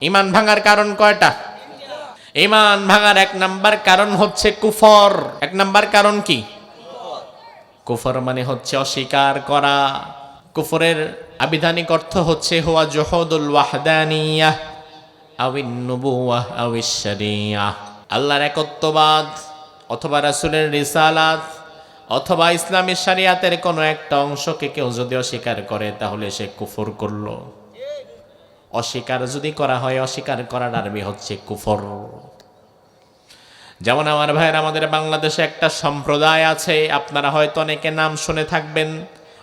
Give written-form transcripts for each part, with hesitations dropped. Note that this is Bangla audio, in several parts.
ঈমান ভাঙার কারণ কয়টা? ঈমান ভাঙার এক নাম্বার কারণ হচ্ছে কুফর। এক নাম্বার কারণ কি? কুফর মানে হচ্ছে অস্বীকার করা। কুফরের আবিধানিক অর্থ হচ্ছে হুয়া জুহুদুল ওয়াহদানিয়াহ আউন নুবুওয়াহ আউশ শরিয়াহ। আল্লাহর একত্ববাদ অথবা রাসূলের রিসালাত অথবা ইসলামী শরিয়াতের কোনো একটা অংশকে কেউ যদি অস্বীকার করে তাহলে সে কুফর করলো। অস্বীকার যদি করা হয়, অস্বীকার করার আরবি হচ্ছে কুফর। যেমন আমার ভাইয়ের, আমাদের বাংলাদেশে একটা সম্প্রদায় আছে, আপনারা হয়তো অনেকে নাম শুনে থাকবেন।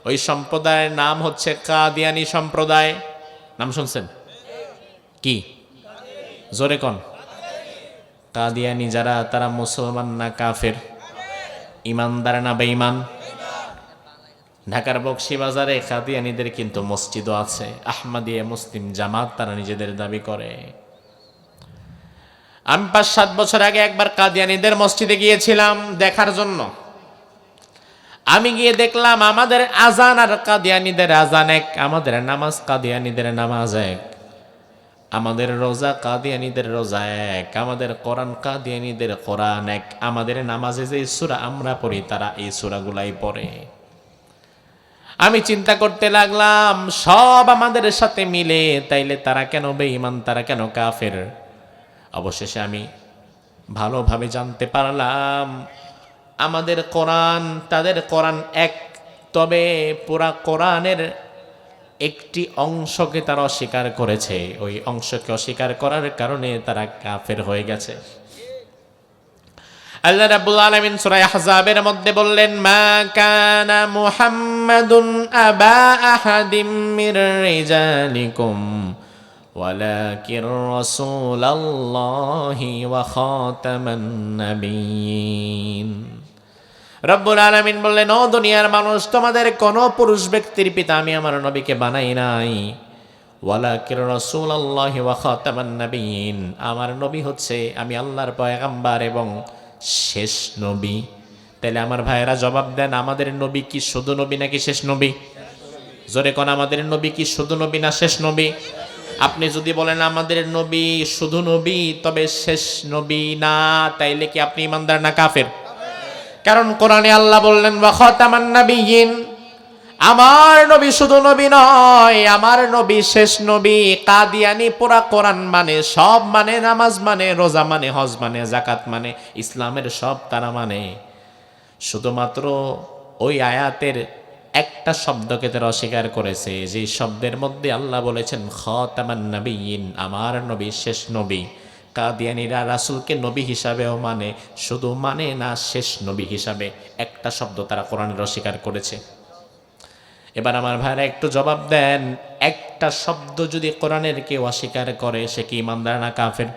ওই সম্প্রদায়ের নাম হচ্ছে কাদিয়ানী সম্প্রদায়। নাম শুনছেন কি? জোরে কোন। কাদিয়ানী যারা, তারা মুসলমান না কাফের? ইমানদার না বেঈমান? ঢাকার বকশীবাজারে কাদিয়ানীদের কিন্তু মসজিদও আছে। আহমদিয়া মুসলিম জামাত তারা নিজেদের দাবি করে। আমি ৫-৭ বছর আগে একবার কাদিয়ানীদের মসজিদে গিয়েছিলাম দেখার জন্য। আমি গিয়ে দেখলাম আমাদের আজান আর কাদিয়ানীদের আজান এক, আমাদের নামাজ কাদিয়ানীদের নামাজ এক, আমাদের রোজা কাদিয়ানীদের রোজা এক, আমাদের কোরআন কাদিয়ানীদের কোরআন এক, আমাদের নামাজে যে সূরা আমরা পড়ি তারা এই সূরাগুলাই পড়ে। আমি চিন্তা করতে লাগলাম সব আমাদের সাথে মিলে, তাইলে তারা কেন বেঈমান, তারা কেন কাফের? অবশেষে আমি ভালোভাবে জানতে পারলাম আমাদের কোরআন তাদের কোরআন এক, তবে পুরা কোরআনের একটি অংশকে তারা অস্বীকার করেছে। ওই অংশকে অস্বীকার করার কারণে তারা কাফের হয়ে গেছে। আল্লাহ রাব্বুল আলামিন সূরা আহজাবের মধ্যে বললেন, মা কানা মুহাম্মাদুন আবা আহাদিম মির রিজালিকুম ওয়ালাকিন রাসূলুল্লাহি ওয়া খাতামান নাবিয়্যিন। রব্বুল আলামিন বললেন, ও দুনিয়ার মানুষ, তোমাদের কোন পুরুষ ব্যক্তির পিতা আমি আমার নবীকে বানাই নাই। ওয়ালাকিন রাসূলুল্লাহি ওয়া খাতামান নাবিয়্যিন, আমার নবী হচ্ছে আমি আল্লাহর পয়গম্বর এবং শেষ নবী। তাহলে আমার ভাইয়েরা জবাব দেন, আমাদের নবী কি শুধু নবী নাকি শেষ নবী? জোরে কোন, আমাদের নবী কি শুধু নবী না শেষ নবী? আপনি যদি বলেন আমাদের নবী শুধু নবী তবে শেষ নবী না, তাইলে কি আপনি ইমানদার না কাফের? কারণ কোরআনে আল্লাহ বললেন ওয়া খাতামান নাবিয়্যিন, আমার নবী শুধু নবী নয়, আমার নবী শেষ নবী। কাদিয়ানী পুরা কোরআন মানে, সব মানে, নামাজ মানে, রোজা মানে, হজ মানে, যাকাত মানে, ইসলামের সব তারা মানে। শুধুমাত্র ওই আয়াতের একটা শব্দকে তারা অস্বীকার করেছে, যে শব্দের মধ্যে আল্লাহ বলেছেন খাতামান নাবিয়্যিন, আমার নবী শেষ নবী। কাদিয়ানীরা রাসূলকে নবী হিসাবেও মানে, শুধু মানে না শেষ নবী হিসাবে। একটা শব্দ তারা কোরআনের অস্বীকার করেছে। এবার আমার ভাইরা একটু জবাব দেন, একটা শব্দ যদি কোরআনের কেউ অস্বীকার করে সে কি ইমানদার না কাফের?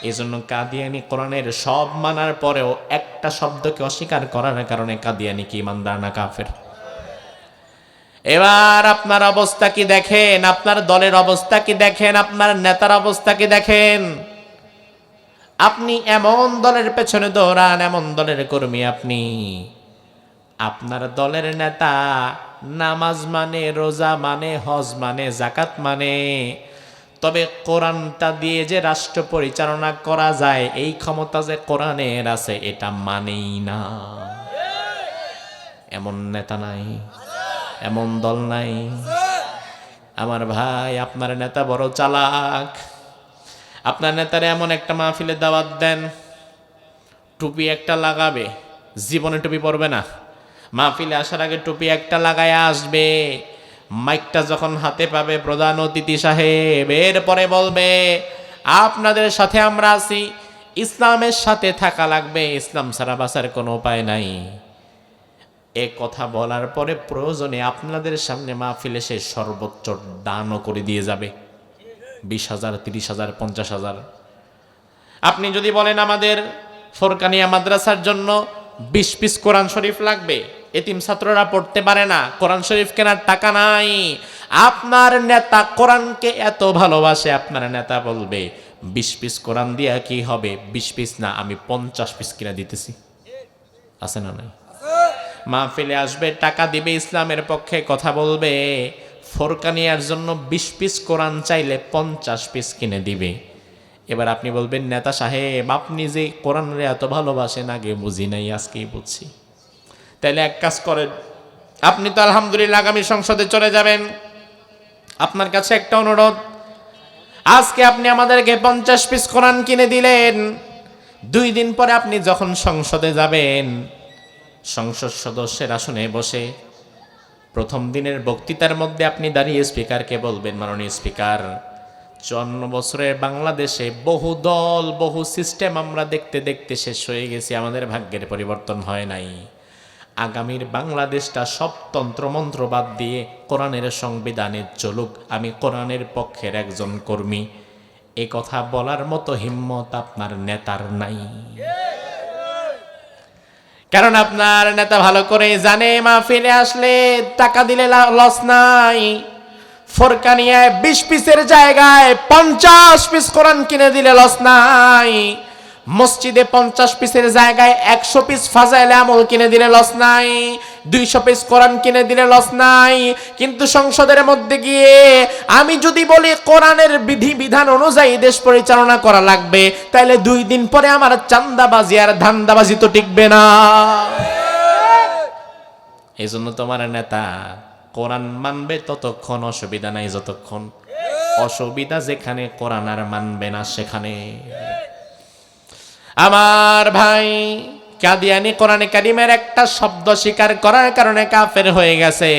এই জন্য কাদিয়ানী কোরআনের সব মানার পরেও একটা শব্দকে অস্বীকার করার কারণে কাদিয়ানী কি ইমানদার না কাফের? এবার আপনার অবস্থা কি দেখেন, আপনার দলের অবস্থা কি দেখেন, আপনার নেতার অবস্থা কি দেখেন। আপনি এমন দলের পেছনে দৌড়ান, এমন দলের কর্মী আপনি, আপনার দলের নেতা নামাজ মানে, রোজা মানে, হজ মানে, যাকাত মানে, তবে কোরআনটা দিয়ে যে রাষ্ট্র পরিচালনা করা যায় এই ক্ষমতা যে কোরআনের আছে এটা মানেই না। এমন নেতা নাই, এমন দল নাই। আমার ভাই, আপনার নেতা বড় চালাক। আপনার নেতারে এমন একটা মাহফিলে দাওয়াত দেন, টুপি একটা লাগাবে, জীবনে টুপি পরবে না। মাহফিলে আসার আগে টুপি একটা লাগায় আসবে, মাইকটা যখন হাতে পাবে প্রধান অতিথি সাহেব, এরপরে বলবে আপনাদের সাথে আমরা আছি, ইসলামের সাথে থাকা লাগবে, ইসলাম ছাড়া বাঁচার কোনো উপায় নাই। এ কথা বলার পরে প্রয়োজনে আপনাদের সামনে মাহফিলে সে সর্বোচ্চ দানও করে দিয়ে যাবে, 20,000, 30,000, 50,000। আপনি যদি বলেন আমাদের ফোরকানিয়া মাদ্রাসার জন্য 20 পিস কোরআন শরীফ লাগবে, এতিম ছাত্ররা পড়তে পারে না, কোরআন শরীফ কেনার টাকা নাই, আপনার নেতা কোরআনকে এত ভালোবাসে, আপনার নেতা বলবে 20 পিস কোরআন দিয়া কি হবে, 20 পিস না আমি 50 পিস কিনা দিতেছি। আছে না নাই? মাহফিলে আসবে, টাকা দিবে, ইসলামের পক্ষে কথা বলবে, ফোরকানিয়ার জন্য 20 পিস কোরআন চাইলে 50 পিস কিনে দিবে। এবার আপনি বলবেন, নেতা সাহেব আপনি যে কোরআনরে এত ভালোবাসেন আগে বুঝি নাই, আজকেই বুঝছি। তাইলে এক কাজ করেন, আপনি তো আলহামদুলিল্লাহ আগামী সংসদে চলে যাবেন। আপনার কাছে একটা অনুরোধ, আজকে আপনি আমাদেরকে 50 পিস কোরআন কিনে দিলেন, 2 দিন পরে আপনি যখন সংসদে যাবেন, সংসদ সদস্যের আসনে বসে প্রথম দিনের বক্তৃতার মধ্যে আপনি দাঁড়িয়ে স্পিকারকে বলবেন, মাননীয় স্পিকার, 54 বছরের বাংলাদেশে বহু দল বহু সিস্টেম আমরা দেখতে দেখতে শেষ হয়ে গেছি, আমাদের ভাগ্যের পরিবর্তন হয় নাই। আগামীর বাংলাদেশটা সব তন্ত্রমন্ত্র বাদ দিয়ে কোরআনের সংবিধানে চলুক, আমি কোরআনের পক্ষের একজন কর্মী। এ কথা বলার মতো হিম্মত আপনার নেতার নাই। কারণ আপনার নেতা ভালো করে জানে মাহফিলে আসলে টাকা দিলে লস নাই। ফোরকানিয়ায় 20 পিসের জায়গায় 50 পিস কোরআন কিনে দিলে লস নাই। মসজিদে 50 পিসের জায়গায় 100 পিস ফাজাইলে আমল কিনে দিলে লস নাই। 200 পিস কোরআন কিনে দিলে লস নাই। কিন্তু সংসদের মধ্যে গিয়ে আমি যদি বলি কোরআনের বিধি বিধান অনুযায়ী দেশ পরিচালনা করা লাগবে, তাহলে 2 দিন পরে আমার চান্দাবাজি আর ধান্দাবাজি তো টিকবে না। এই জন্য তোমার নেতা কোরআন মানবে ততক্ষণ অসুবিধা নাই, যতক্ষণ অসুবিধা যেখানে কোরআন আর মানবে না সেখানে। আমার ভাই, কাদিয়ানি কোরআনে কারিমের একটা শব্দ স্বীকার করার কারণে কাফের হয়ে গেছে।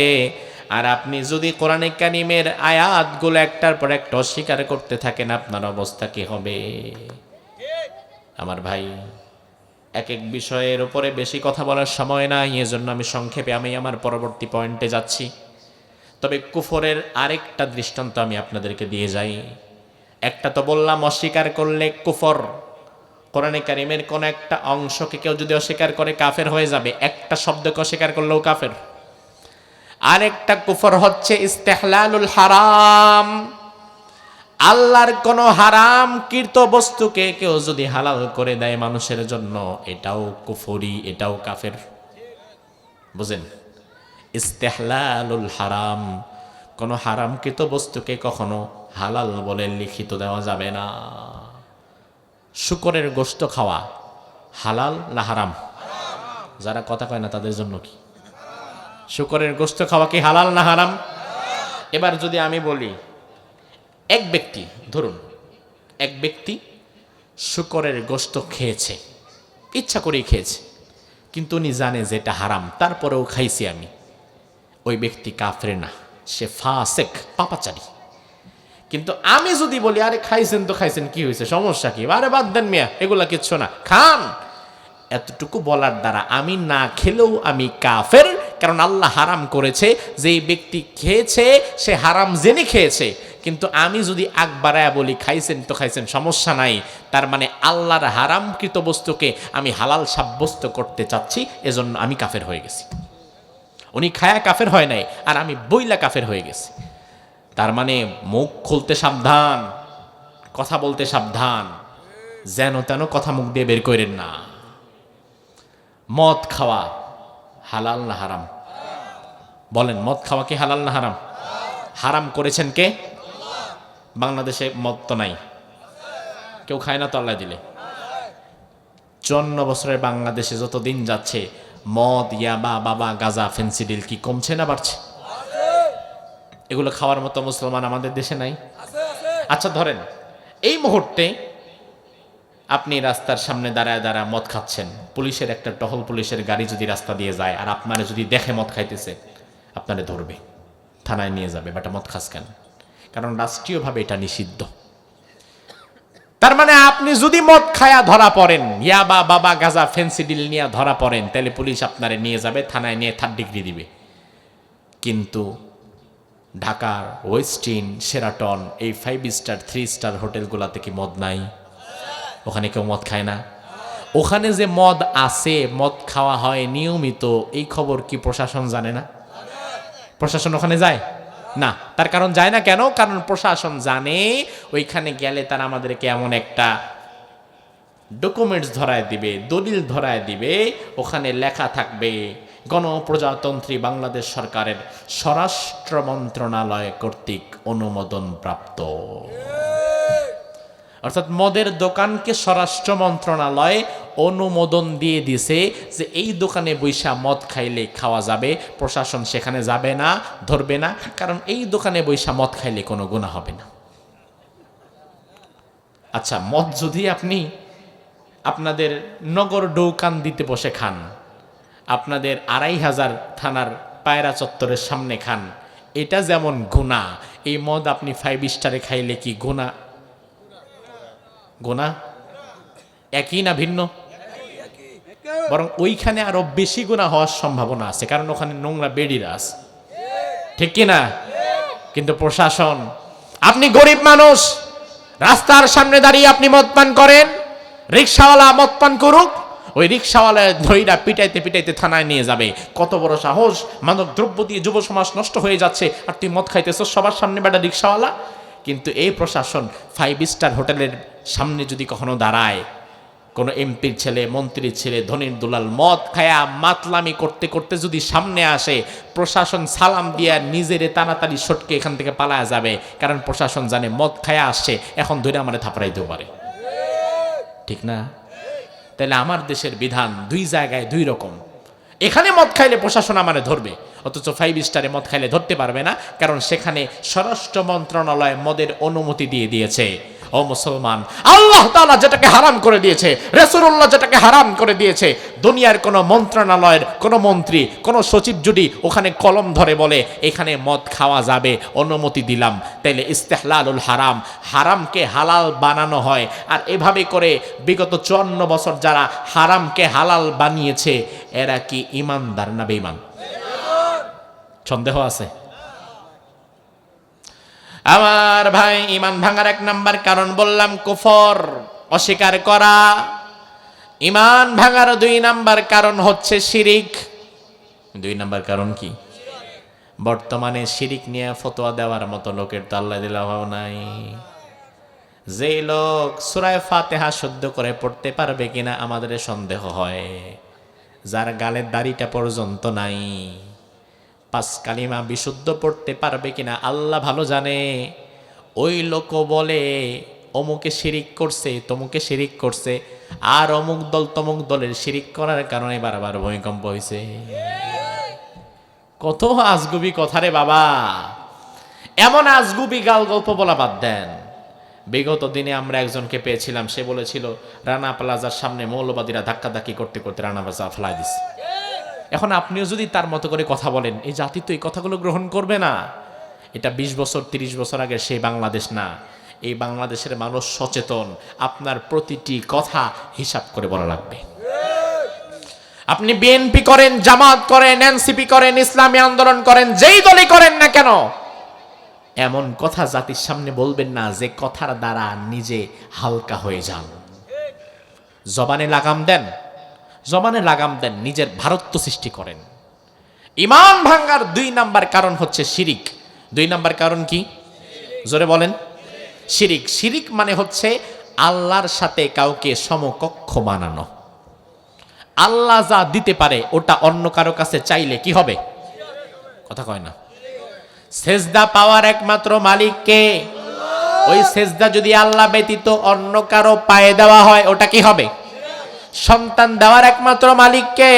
আর আপনি যদি কোরআনে কারিমের আয়াতগুলো একটার পর একটা অস্বীকার করতে থাকেন, আপনার অবস্থা কি হবে? আমার ভাই, এক এক বিষয়ের উপরে বেশি কথা বলার সময় নাই, এজন্য আমি সংক্ষেপে আমি আমার পরবর্তী পয়েন্টে যাচ্ছি। তবে কুফরের আরেকটা দৃষ্টান্ত আমি আপনাদেরকে দিয়ে যাই। একটা তো বললাম অস্বীকার করলে কুফর, কোরআনে কারিমের কোন একটা অংশকে কেউ যদি অস্বীকার করে কাফের হয়ে যাবে, একটা শব্দকে অস্বীকার করলেও কাফের। আরেকটা কুফর হচ্ছে ইস্তেহলালুল হারাম, আল্লাহর কোন হারাম কৃত বস্তুকে কেউ যদি হালাল করে দেয় মানুষের জন্য, এটাও কুফরি, এটাও কাফের। বুঝেন? ইস্তেহলালুল হারাম, কোন হারামকৃত বস্তুকে কখনো হালাল বলে লিখিত দেওয়া যাবে না। শুকরের গোশত খাওয়া হালাল না হারাম? যারা কথা কয় না তাদের জন্য কি শুকরের গোশত খাওয়া কি হালাল না হারাম? এবার যদি আমি বলি, এক ব্যক্তি, ধরুন এক ব্যক্তি শুকরের গোশত খেয়েছে, ইচ্ছা করেই খেয়েছে, কিন্তু উনি জানে যে এটা হারাম, তারপরেও খাইছি আমি, ওই ব্যক্তি কাফের না, সে ফাসেক, পাপাচারী। কিন্তু আমি যদি বলি, আরে খাইছেন তো খাইছেন, কি হয়েছে, সমস্যা কি, আরে বাদ দেন মিয়া, এগুলা কিচ্ছু না, খান, এতটুকু বলার দ্বারা আমি না খেলেও আমি কাফের। কারণ আল্লাহ হারাম করেছে, যেই ব্যক্তি খেয়েছে সে হারাম জেনে খেয়েছে। কিন্তু আমি যদি আগ বাড়ায়া বলি খাইছেন তো খাইছেন, সমস্যা নাই, তার মানে আল্লাহর হারামকৃত বস্তুকে আমি হালাল সাব্যস্ত করতে চাচ্ছি, এজন্য আমি কাফের হয়ে গেছি। উনি খায়া কাফের হয় নাই, আর আমি বইলা কাফের হয়ে গেছি। তার মানে মুখ খুলতে সাবধান, কথা বলতে সাবধান, যেন তেন কথা মুখ দিয়ে বের করেন না। মদ খাওয়া হালাল না হারাম? বলেন, মদ খাওয়া কি হালাল না হারাম? হারাম করেছেন কে? বাংলাদেশে মদ তো নাই, কেউ খায় না তো আল্লাহ দিলে। 54 বছরের বাংলাদেশে যত দিন যাচ্ছে, মদ, ইয়াবা, বাবা, গাঁজা, ফেন্সিডিল কি কমছে না বাড়ছে? এগুলো খাওয়ার মতো মুসলমান আমাদের দেশে নাই। আচ্ছা ধরেন এই মুহূর্তে আপনি রাস্তার সামনে দাঁড়ায় দাঁড়ায় মদ খাচ্ছেন, পুলিশের একটা টহল পুলিশের গাড়ি যদি রাস্তা দিয়ে যায় আর আপনারা যদি দেখে মদ খাইতেছে, আপনারা ধরবে, থানায় নিয়ে যাবে, বেটা মদ খাস কেন? কারণ রাষ্ট্রীয়ভাবে এটা নিষিদ্ধ। তার মানে আপনি যদি মদ খায়া ধরা পড়েন, ইয়াবা, বাবা, গাঁজা, ফেন্সিডিল নিয়ে ধরা পড়েন, তাহলে পুলিশ আপনারে নিয়ে যাবে, থানায় নিয়ে 3rd ডিগ্রি দিবে। কিন্তু ঢাকার ওয়েস্টিন, শেরাটন, এই 5 স্টার 3 স্টার হোটেলগুলাতে কি মদ নাই? ওখানে কেউ মদ খায় না? ওখানে যে মদ আছে, মদ খাওয়া হয় নিয়মিত, এই খবর কি প্রশাসন জানে না? প্রশাসন ওখানে যায় না। তার কারণ যায় না কেন? কারণ প্রশাসন জানে ওইখানে গেলে তারা আমাদেরকে এমন একটা ডকুমেন্টস ধরায় দিবে, দলিল ধরায় দিবে, ওখানে লেখা থাকবে গণপ্রজাতন্ত্রী বাংলাদেশ সরকারের স্বরাষ্ট্র মন্ত্রণালয় কর্তৃক অনুমোদন প্রাপ্ত। অর্থাৎ মদের দোকানকে স্বরাষ্ট্র মন্ত্রণালয় অনুমোদন দিয়ে দিছে যে এই দোকানে বৈশা মদ খাইলে খাওয়া যাবে, প্রশাসন সেখানে যাবে না, ধরবে না, কারণ এই দোকানে বৈশা মদ খাইলে কোনো গুনাহ হবে না। আচ্ছা, মদ যদি আপনি আপনাদের নগর ডৌকান দিতে বসে খান, আপনাদের ২৫০০ থানার পায়রা চত্বরের সামনে খান, এটা যেমন গুনাহ, এই মদ আপনি 5 স্টারে খাইলে কি গুনাহ? গুনাহ একই না ভিন্ন? বরং ওইখানে আরো বেশি গুনাহ হওয়ার সম্ভাবনা আছে, কারণ ওখানে নোংরা বেডিরা আছে, ঠিক কিনা? কিন্তু প্রশাসন, আপনি গরিব মানুষ, রাস্তার সামনে দাঁড়িয়ে আপনি মদ পান করেন, রিকশাওয়ালা মদ পান করুক, ওই রিকশাওয়ালা ধইরা পিটাইতে পিটাইতে থানায় নিয়ে যাবে। কত বড় সাহস! মাদক দ্রব্য দিয়ে যুব সমাজ নষ্ট হয়ে যাচ্ছে, আর তুই মদ খাইতেছ সবার সামনে, বেটা রিকশাওয়ালা। কিন্তু এই প্রশাসন 5 স্টার হোটেলের সামনে যদি কখনো দাঁড়ায়, কোনো এমপির ছেলে, মন্ত্রীর ছেলে, ধনীর দুলাল মদ খায়া মাতলামি করতে করতে যদি সামনে আসে, প্রশাসন সালাম দিয়া নিজেরে তাড়াতাড়ি সটকে এখান থেকে পালায়া যাবে, কারণ প্রশাসন জানে মদ খায়া আসছে, এখন ধরে আমারে থাপড়াইতেও পারে, ঠিক না? তাহলে আমার দেশের বিধান 2 জায়গায় 2 রকম। এখানে মদ খাইলে প্রশাসন আমারে ধরবে, অথচ 5 স্টারে মদ খাইলে ধরতে পারবে না, কারণ সেখানে স্বরাষ্ট্র মন্ত্রণালয় মদের অনুমতি দিয়ে দিয়েছে। ও মুসলমান, আল্লাহ তাআলা যেটাকে হারাম করে দিয়েছে, রাসূলুল্লাহ যেটাকে হারাম করে দিয়েছে, দুনিয়ার কোন মন্ত্রণালয়ের কোন মন্ত্রী, কোন সচিব যদি ওখানে কলম ধরে বলে এখানে মদ খাওয়া যাবে, অনুমতি দিলাম, তাইলে ইস্তেহলালুল হারাম, হারামকে হালাল বানানো হয়। আর এভাবে করে বিগত 54 বছর যারা হারামকে হালাল বানিয়েছে, এরা কি ঈমানদার না বেঈমান? সন্দেহ আছে? আমার ভাই, ঈমান ভাঙার 1 নাম্বার কারণ বললাম কুফর, অস্বীকার করা। ঈমান ভাঙার 2 নাম্বার কারণ হচ্ছে শিরিক। 2 নাম্বার কারণ কি? বর্তমানে শিরিক নিয়ে ফতোয়া দেওয়ার মতো লোকের তো আল্লাহ দিলাহ নাই। যে লোক সূরা ফাতিহা শুদ্ধ করে পড়তে পারবে কিনা আমাদের সন্দেহ হয়, যার গালের দাড়িটা পর্যন্ত নাই, 5 কালিমা বিশুদ্ধ পড়তে পারবে কিনা আল্লাহ ভালো জানে। ওই লোক বলে অমুকে শিরিক করছে, তমুকে শিরিক করছে, আর অমুক দল তমুক দলের শিরিক করার কারণে বারবার ভূমিকম্প হয়েছে। কত আজগুবি কথা রে বাবা! এমন আজগুবি গাল গল্প বলা বাদ দেন। বিগত দিনে আমরা একজনকে পেয়েছিলাম, সে বলেছিল রানা প্লাজার সামনে মৌলবাদীরা ধাক্কাধাক্কি করতে করতে রানা প্লাজা ফেলাই দিছে। এখন আপনিও যদি তার মতো করে কথা বলেন, এই জাতি তো এই কথাগুলো গ্রহণ করবে না। এটা 20 বছর 30 বছর আগে সেই বাংলাদেশ না। এই বাংলাদেশের মানুষ সচেতন, আপনার প্রতিটি কথা হিসাব করে বলা লাগবে। আপনি বিএনপি করেন, জামাত করেন, এনসিপি করেন, ইসলামী আন্দোলন করেন, যেই দলই করেন না কেন, এমন কথা জাতির সামনে বলবেন না যে কথার দ্বারা নিজে হালকা হয়ে যান। জবানে লাগাম দেন, জবানে লাগাম দেন, নিজের ভারত্ব সৃষ্টি করেন। ঈমান ভাঙার 2 নাম্বার কারণ হচ্ছে শিরিক। 2 নাম্বার কারণ কি? জোরে বলেন। শিরিক। শিরিক মানে হচ্ছে আল্লাহর সাথে কাউকে সমকক্ষ বানানো। আল্লাহ যা দিতে পারে ওটা অন্য কারো কাছে চাইলে কি হবে? কথা কয় না। সেজদা পাওয়ার একমাত্র মালিক কে? ওই সেজদা যদি আল্লাহ ব্যতীত অন্য কারো পায়ে দেওয়া হয় ওটা কি হবে? সন্তান দেওয়ার একমাত্র মালিক কে?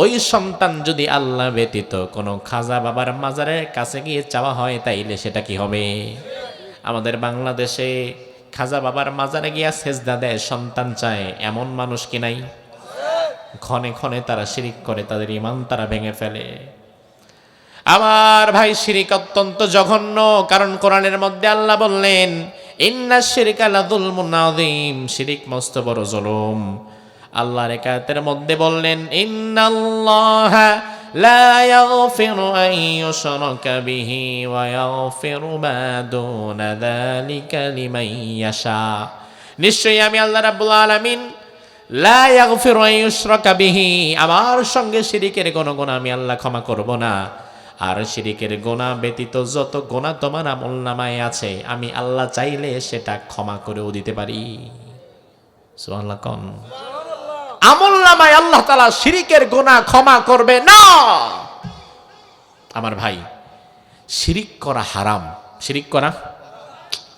ওই সন্তান যদি আল্লাহ ব্যতীত কোনো খাজা বাবার মাজারের কাছে গিয়ে চাওয়া হয় তাইলে সেটা কি হবে? আমাদের বাংলাদেশে খাজা বাবার মাজারে গিয়া সেজদা দেয়, সন্তান চায়, এমন মানুষ কি নাই? ক্ষণে ক্ষণে তারা শিরিক করে, তাদের ঈমান তারা ভেঙে ফেলে। আমার ভাই, শিরিক অত্যন্ত জঘন্য, কারণ কোরআনের মধ্যে আল্লাহ বললেন ইন্নাশ শিরকা লাযুলমুন আযীম, শিরিক মস্ত বড় জুলুম। আল্লাহর এক আয়াতের মধ্যে বললেন ইন্নাল্লাহা লা ইয়াগফিরু আন ইউশরাকা বিহি ওয়া ইয়াগফিরু মা দুনা যালিকা লিমান ইয়াশা। নিশ্চয়ই আমি আল্লাহ রাব্বুল আলামিন লা ইয়াগফিরু আন ইউশরাকা বিহি, আমার সঙ্গে শিরিকের কোনো গুনাহ আমি আল্লাহ ক্ষমা করব না। আর শিরিকের গুনাহ ব্যতীত যত গুনাহ তোমার আমলনামায় আছে আমি আল্লাহ চাইলে সেটা ক্ষমা করেও দিতে পারি। সুবহানাল্লাহ কোন। আমলনামায় আল্লাহ তাআলা শিরিকের গুনাহ ক্ষমা করবে না। আমার ভাই, শিরিক করা হারাম। শিরিক করা,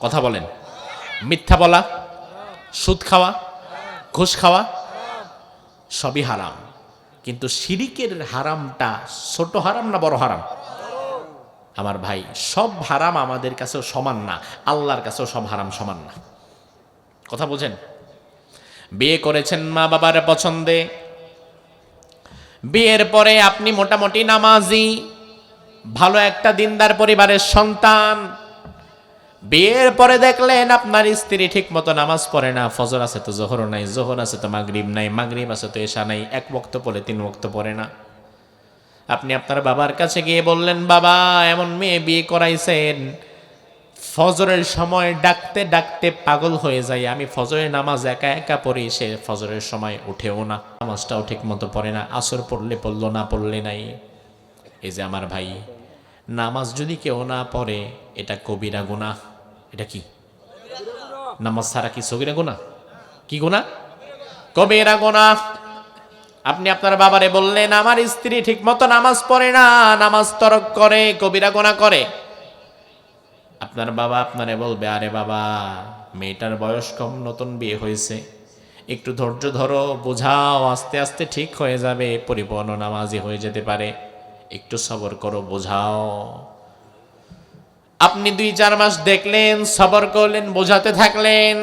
কথা বলেন, মিথ্যা বলা, সুদ খাওয়া, ঘুষ খাওয়া সবই হারাম। কিন্তু শিরিকের হারামটা ছোট হারাম না বড় হারাম? আমার ভাই, সব হারাম আমাদের কাছেও সমান না, আল্লাহর কাছেও সব হারাম সমান না। কথা বোঝেন? বিয়ে করেছেন মা বাবার পছন্দে, বিয়ের পরে আপনি মোটামুটি নামাজি, ভালো একটা দিনদার পরিবারের সন্তান। বিয়ের পরে দেখলেন আপনার স্ত্রী ঠিক মতো নামাজ পড়ে না, ফজর আছে তো জোহর নাই, জোহর আছে তো মাগরিব নাই, মাগরিব আছে তো এশা নাই, এক ওয়াক্ত পড়ে 3 ওয়াক্ত পড়ে না। আপনি আপনার বাবার কাছে গিয়ে বললেন, বাবা এমন মেয়ে বিয়ে করাইছেন, ফজরের সময় ডাকতে ডাকতে পাগল হয়ে যায়, আমি ফজরের নামাজ একা একা পড়ি, সে ফজরের সময় উঠেও না, নামাজটাও ঠিক মতো পড়ে না, আসর পড়লে পড়লো, না পড়লে নাই। এই যে আমার ভাই, নামাজ যদি কেউ না পড়ে এটা কবিরা গুনাহ। এটা কি? নামাজ ছাড়া কি সগীরা গুনাহ? কি গুনাহ? কবিরা গুনাহ। আপনি আপনার বাবারে বললেন, আমার স্ত্রী ঠিক মতো নামাজ পড়ে না, নামাজ তরক করে, কবিরা গুনাহ করে। আপনার বাবা আপনারে বলবে, আরে বাবা মেয়েটার বয়স কম, নতুন বিয়ে হয়েছে, একটু ধৈর্য ধরো, বোঝাও, আস্তে আস্তে ঠিক হয়ে যাবে, পরিপূর্ণ নামাজি হয়ে যেতে পারে, একটু সবর করো, বোঝাও। আপনি 2-4 মাস দেখলেন, সবর করলেন, বোঝাতে থাকলেন।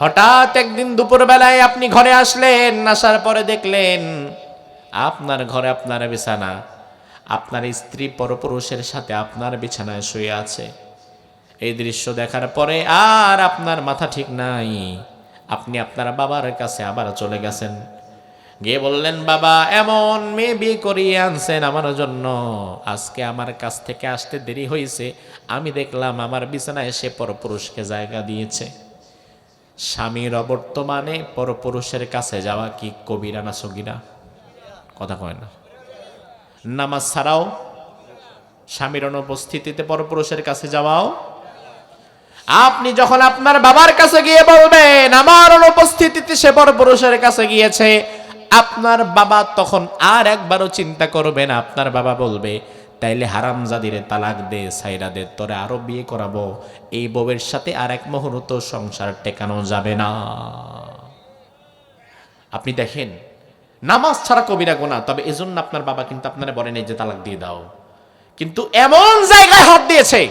হঠাৎ একদিন দুপুরবেলায় আপনি ঘরে আসলেন, আসার পরে দেখলেন আপনার ঘরে আপনার বিছানা, আপনার স্ত্রী পরপুরুষের সাথে আপনার বিছানায় শুয়ে আছে। এই দৃশ্য দেখার পরে আর আপনার মাথা ঠিক নাই, আপনি আপনার বাবার কাছে আবার চলে গেছেন, গিয়ে বললেন, বাবা এমন মেয়ে বিয়ে করিয়ে আনছেন আমার জন্য, আজকে আমার কাছ থেকে আসতে দেরি হয়েছে, আমি দেখলাম আমার বিছানায় সে পরপুরুষকে জায়গা দিয়েছে। স্বামীর অবর্তমানে পরপুরুষের কাছে যাওয়া কি কবিরা না সগীরা? কথা কয় না। নামাজ ছাড়াও স্বামীর অনুপস্থিতিতে পরপুরুষের কাছে যাওয়াও। আপনি যখন আপনার বাবার কাছে গিয়ে বলবেন আমার অনুপস্থিতিতে সে পরপুরুষের কাছে গিয়েছে, আপনার বাবা তখন আর একবারও চিন্তা করবে না। আপনার বাবা বলবে, তাইলে হারামজাদিরে তালাক দে, সাইরা দে, তোরে আরো বিয়ে করাবো, এই বউয়ের সাথে আর এক মুহূর্ত সংসার টেকানো যাবে না। আপনি দেখেন, নামাজ ছাড়া কবিরা গুনাহ, তবে এজন্য আপনার বাবা কিন্তু আপনারা বলেন এই যে তালাক দিয়ে দাও, কিন্তু এমন জায়গায় হাত দিয়েছে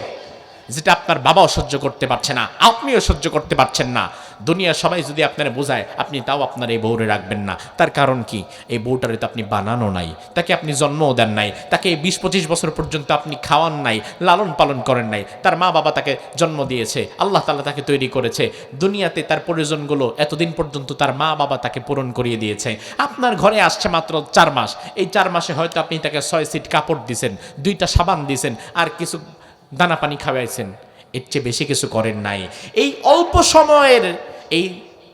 যেটা আপনার বাবাও সহ্য করতে পারছে না, আপনিও সহ্য করতে পারছেন না। দুনিয়া সবাই যদি আপনারা বোঝায়, আপনি তাও আপনার এই বউরে রাখবেন না। তার কারণ কি? এই বউটারে তো আপনি বানানো নাই, তাকে আপনি জন্মও দেন নাই, তাকে 20-25 বছর পর্যন্ত আপনি খাওয়ান নাই, লালন পালন করেন নাই। তার মা বাবা তাকে জন্ম দিয়েছে, আল্লাহ তাআলা তাকে তৈরি করেছে, দুনিয়াতে তার প্রয়োজনগুলো এতদিন পর্যন্ত তার মা বাবা তাকে পূরণ করিয়ে দিয়েছে। আপনার ঘরে আসছে মাত্র 4 মাস, এই 4 মাসে হয়তো আপনি তাকে 6 সিট কাপড় দিয়েছেন, 2টা সাবান দিয়েছেন, আর কিছু দানা পানি খাওয়াইছেন, এর চেয়ে বেশি কিছু করেন নাই। এই অল্প সময়ের এই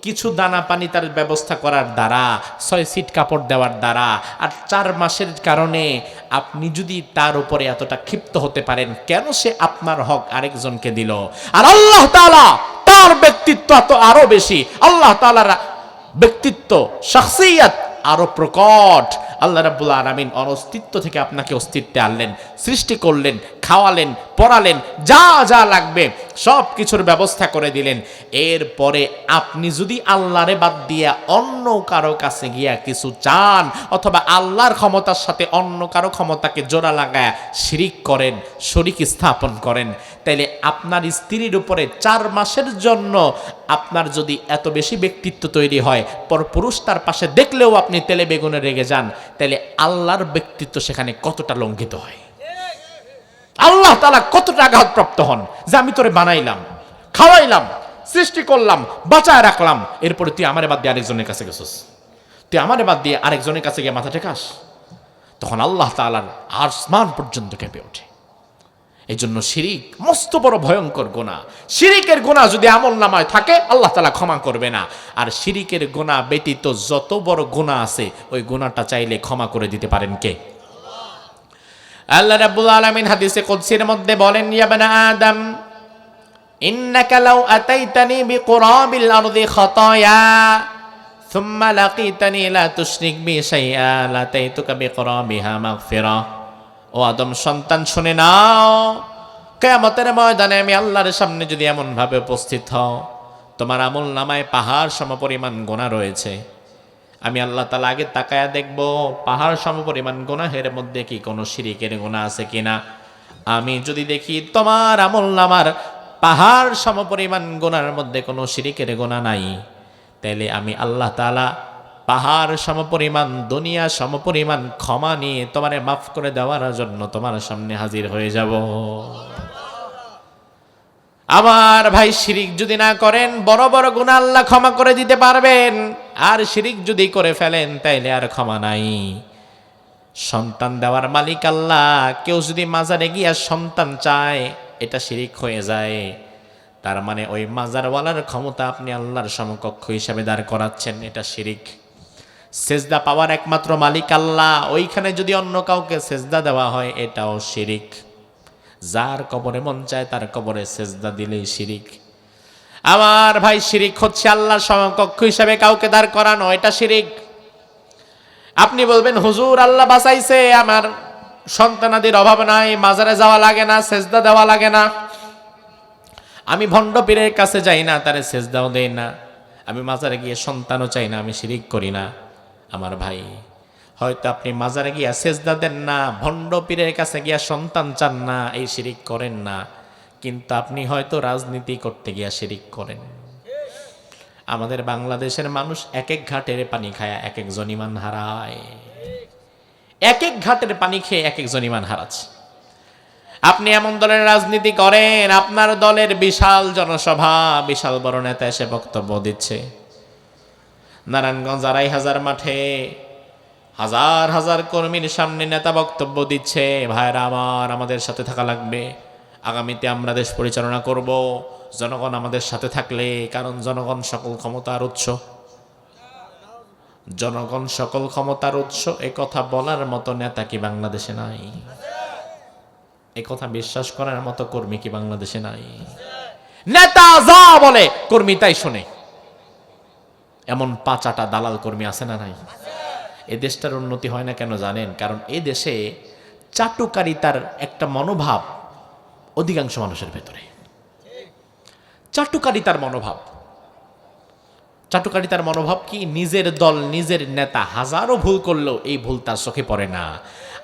কিছু দানা পানি তার ব্যবস্থা করার দ্বারা, 6 সিট কাপড় দেওয়ার দ্বারা, আর 4 মাসের কারণে আপনি যদি তার উপরে এতটা ক্ষিপ্ত হতে পারেন, কেন সে আপনার হক আরেকজনকে দিল? আর আল্লাহ তাআলা তার ব্যক্তিত্ব তো আরো বেশি, আল্লাহ তাআলার ব্যক্তিত্ব, শাখসিয়ত আরো প্রকট। আল্লাহ রাব্বুল আলামিন অস্তিত্ব থেকে আপনাকে অস্তিত্বে আনলেন, সৃষ্টি করলেন, খাওয়ালেন, পড়ালেন, যা যা লাগবে সব কিছুর ব্যবস্থা করে দিলেন। এরপরে আপনি যদি আল্লাহরে বাদ দিয়া অন্য কারো কাছে গিয়া কিছু চান, অথবা আল্লাহর ক্ষমতার সাথে অন্য কারো ক্ষমতাকে জোড়া লাগায় শিরিক করেন, শরীক স্থাপন করেন, তাইলে আপনার স্ত্রীর উপরে 4 মাসের জন্য আপনার যদি এত বেশি ব্যক্তিত্ব তৈরি হয়, পরপুরুষ তার পাশে দেখলেও আপনি তেলে বেগুনে রেগে যান, তাহলে আল্লাহর ব্যক্তিত্ব সেখানে কতটা লঙ্ঘিত হয়, আল্লাহ তাআলা কতটা আঘাতপ্রাপ্ত হন যে আমি তোরে বানাইলাম, খাওয়াইলাম, সৃষ্টি করলাম, বাঁচায় রাখলাম, এরপরে তুই আমারে বাদ দিয়ে আরেকজনের কাছে গেছিস, তুই আমারে বাদ দিয়ে আরেকজনের কাছে গিয়ে মাথা টেকাস। তখন আল্লাহ তাআলার আসমান পর্যন্ত কেঁপে ওঠে। এই জন্য শিরিক মস্ত বড় ভয়ঙ্কর গুনাহ। শিরিকের গুনাহ যদি আমলনামায় থাকে, আল্লাহ তাআলা ক্ষমা করবে না। আর শিরিকের গুনাহ ব্যতীত যত বড় গুনাহ আছে, ওই গুনাহটা চাইলে ক্ষমা করে দিতে পারেন কে? আল্লাহ রাব্বুল আলামিন হাদিসে কুদসির মধ্যে বলেন, ইয়া বানা আদম ইন্নাকা লাউ আতাইতানি বিকুরাবিল আরদি খাতায়া সুম্মা লাকিতানি লা তুশরিক বি শাইআ লাতাইতুকা বিকরাবিহা মাগফিরা। ও আদম সন্তান শুনে নাও, কিয়ামতের ময়দানে আমি আল্লাহর সামনে যদি এমন ভাবে উপস্থিত হও, তোমার আমল নামায় পাহাড় সমপরিমাণ গুনাহ রয়েছে, আমি আল্লাহ তাআলা আগে তাকায়া দেখব পাহাড় সমপরিমাণ গুনাহের মধ্যে কি কোনো শিরিকের গুনাহ আছে কিনা। আমি যদি দেখি তোমার আমল নামার পাহাড় সমপরিমাণ গুনার মধ্যে কোনো শিরিকের গুনাহ নাই, তাইলে আমি আল্লাহ তাআলা পাহাড় সমপরিমাণ দুনিয়া সমপরিমাণ ক্ষমা নিয়ে তোমারে মাফ করে দেওয়ার জন্য তোমার সামনে হাজির হয়ে যাব। আমার ভাই, শিরিক যদি না করেন বড় বড় গুনাহ আল্লাহ ক্ষমা করে দিতে পারবেন, আর শিরিক যদি করে ফেলেন তাইলে আর ক্ষমা নাই। সন্তান দেওয়ার মালিক আল্লাহ, কেউ যদি মাজারে গিয়া সন্তান চায় এটা শিরিক হয়ে যায়, তার মানে ওই মাজারওয়ালার ক্ষমতা আপনি আল্লাহর সমকক্ষ হিসাবে দাঁড় করাচ্ছেন, এটা শিরিক। সেজদা পাওয়ার একমাত্র মালিক আল্লাহ, ওইখানে যদি অন্য কাউকে সেজদা দেওয়া হয় এটাও শিরিক। যার কবরে মন চায় তার কবরে সেজদা দিলেই শিরিক। আমার ভাই, শিরিক হচ্ছে আল্লাহর সমকক্ষ হিসাবে কাউকে দাঁড় করানো, এটা শিরিক। আপনি বলবেন হুজুর আল্লাহ বাঁচাইছে, আমার সন্তানাদির অভাব নাই, মাজারে যাওয়া লাগে না, সেজদা দেওয়া লাগে না, আমি ভণ্ড পীরের কাছে যাই না, তারে সেজদাও দেই না, আমি মাজারে গিয়ে সন্তানও চাই না, আমি শিরিক করি না। আমার ভাই, হয়তো আপনি মাজারে গিয়া সেজদা দেন না, ভণ্ড পীরের কাছে গিয়া সন্তান চান না, এই শিরিক করেন না, কিন্তু আপনি হয়তো রাজনীতি করতে গিয়া শিরিক করেন। আমাদের বাংলাদেশের মানুষ এক এক ঘাটের পানি খায় এক একজন ইমান হারায়, এক এক ঘাটের পানি খেয়ে এক একজন ইমান হারাচ্ছে। আপনি এমন দলের রাজনীতি করেন, আপনার দলের বিশাল জনসভা, বিশাল বড় নেতা এসে বক্তব্য দিচ্ছে, নারায়ণগঞ্জ ২৫০০ মাঠে হাজার হাজার কর্মীর সামনে নেতা বক্তব্য দিচ্ছে, ভাইরা আমার, আমাদের সাথে থাকা লাগবে, আগামীতে আমরা দেশ পরিচালনা করব, জনগণ আমাদের সাথে থাকলে, কারণ জনগণ সকল ক্ষমতার উৎস, জনগণ সকল ক্ষমতার উৎস। এ কথা বলার মতো নেতা কি বাংলাদেশে নাই? এ কথা বিশ্বাস করার মতো কর্মী কি বাংলাদেশে নাই? নেতা যা বলে কর্মী তাই শোনে, এমন পাঁচাটা দালাল কর্মী আছে না নাই? এ দেশটার উন্নতি হয় না কেন জানেন? কারণ এ দেশে চাটুকারিতার একটা মনোভাব অধিকাংশ মানুষের ভেতরে। চাটুকারিতার মনোভাব, চাটুকারিতার মনোভাব কি? নিজের দল, নিজের নেতা হাজারো ভুল করলেও এই ভুল তার চোখে পড়ে না,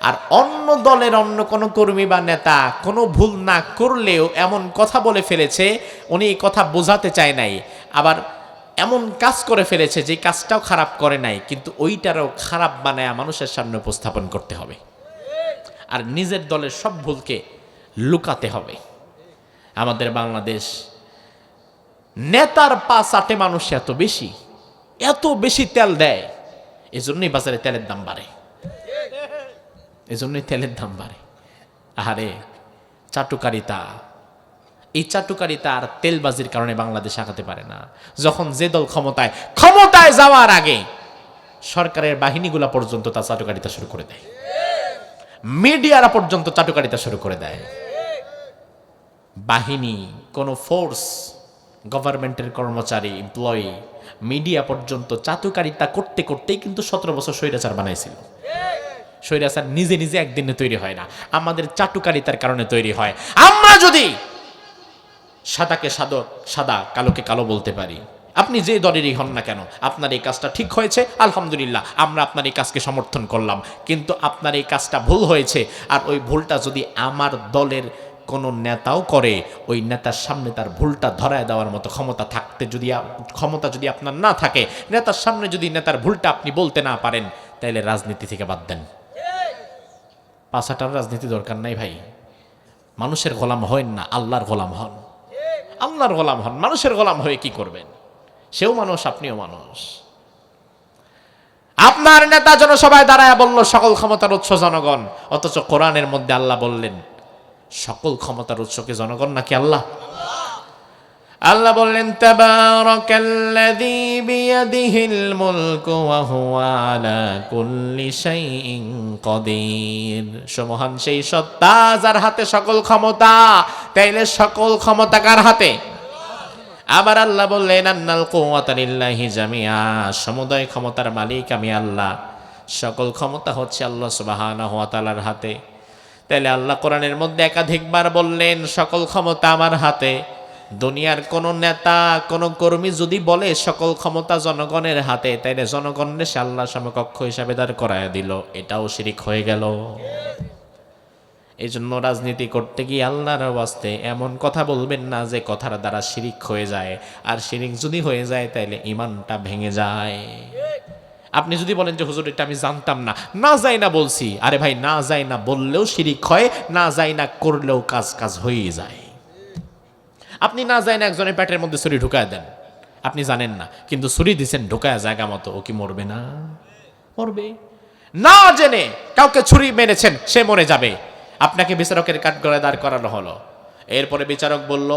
আর অন্য দলের অন্য কোনো কর্মী বা নেতা কোনো ভুল না করলেও এমন কথা বলে ফেলেছে, উনি এই কথা বোঝাতে চায় নাই, আবার এমন কাজ করে ফেলেছে যে কাজটাও খারাপ করে নাই, কিন্তু ওইটারও খারাপ বানায়া মানুষের সামনে উপস্থাপন করতে হবে, আর নিজের দলের সব ভুলকে লুকাতে হবে। আমাদের বাংলাদেশ নেতার পা চাটে মানুষ এত বেশি তেল দেয়, এজন্যই বাজারে তেলের দাম বাড়ে, এজন্যই তেলের দাম বাড়ে। আরে চাটুকারিতা, এই চাটুকারিতা আর তেলবাজির কারণে বাংলাদেশ আগাতে পারে না। যখন যে দল ক্ষমতায় যাওয়ার আগে সরকারের বাহিনীগুলা পর্যন্ত তা চাটুকারিতা শুরু করে দেয়, মিডিয়ারা পর্যন্ত চাটুকারিতা শুরু করে দেয়। বাহিনী, কোন ফোর্স, গভর্নমেন্টের কর্মচারী, এমপ্লয়ি, মিডিয়া পর্যন্ত চাটুকারিতা করতে করতেই কিন্তু ১৭ বছর স্বৈরাচার বানাইছিল। স্বৈরাচার নিজে নিজে একদিনে তৈরি হয় না, আমাদের চাটুকারিতার কারণে তৈরি হয়। আমরা যদি সাদাকে সাদা, কালোকে কালো বলতে পারি, আপনি যে দলেরই হন না কেন, আপনার এই কাজটা ঠিক হয়েছে, আলহামদুলিল্লাহ, আমরা আপনার এই কাজকে সমর্থন করলাম, কিন্তু আপনার এই কাজটা ভুল হয়েছে, আর ওই ভুলটা যদি আমার দলের কোনো নেতাও করে, ওই নেতার সামনে তার ভুলটা ধরায় দেওয়ার মতো ক্ষমতা যদি আপনার না থাকে, নেতার সামনে যদি নেতার ভুলটা আপনি বলতে না পারেন, তাহলে রাজনীতি থেকে বাদ দেন। পাঁচাটার রাজনীতি দরকার নাই ভাই। মানুষের গোলাম হন না, আল্লাহর গোলাম হন, আল্লাহর গোলাম হন। মানুষের গোলাম হয়ে কি করবেন? সেও মানুষ, আপনিও মানুষ। আপনার নেতা জনসভায় দাঁড়ায় বলল সকল ক্ষমতার উৎস জনগণ, অথচ কোরআনের মধ্যে আল্লাহ বললেন সকল ক্ষমতার উৎস কি জনগণ নাকি আল্লাহ? আল্লাহ বললেন তাবারাকাল্লাযী বিয়াদিহিল মুলকু ওয়া হুয়া আলা কুল্লি শাইইন কাদির। সুবহান সেই সত্তা যার হাতে সকল ক্ষমতা। তাইলে সকল ক্ষমতা কার হাতে? আবার আল্লাহ বললেন আন্নাল কুওয়াতা লিল্লাহি জামিআ, সমুদয় ক্ষমতার মালিক আমি আল্লাহ, সকল ক্ষমতা হচ্ছে আল্লাহ সুবহানাহু ওয়া তাআলার হাতে। তাহলে আল্লাহ কোরআনের মধ্যে একাধিকবার বললেন সকল ক্ষমতা আমার হাতে। দুনিয়ার কোন নেতা কোন কর্মী যদি বলে সকল ক্ষমতা জনগণের হাতে, তাইলে জনগণের সে আল্লাহ সমকক্ষ হিসাবে দাঁড় করায় দিল, এটাও শিরিক হয়ে গেল। এই জন্য রাজনীতি করতে গিয়ে আল্লাহর ওয়াস্তে এমন কথা বলবেন না যে কথার দ্বারা শিরিক হয়ে যায়, আর শিরিক যদি হয়ে যায় তাইলে ঈমানটা ভেঙে যায়। আপনি যদি বলেন যে হুজুর এটা আমি জানতাম না, না যাই না বলছি, আরে ভাই না যাই না বললেও শিরিক হয়, না যাই না করলেও কাজ হয়েই যায়। আপনি না যাই না একজনের পেটের মধ্যে ছুরি ঢুকায় দেন, আপনি জানেন না, কিন্তু ছুরি দিছেন ঢুকায় জায়গা মতো, ও কি মরবে না? মরবে। না জেনে কাউকে ছুরি মেরেছেন, সে মরে যাবে। আপনাকে বিচারকের কাঠগড়ায় দাঁড় করানো হলো, এরপরে বিচারক বলল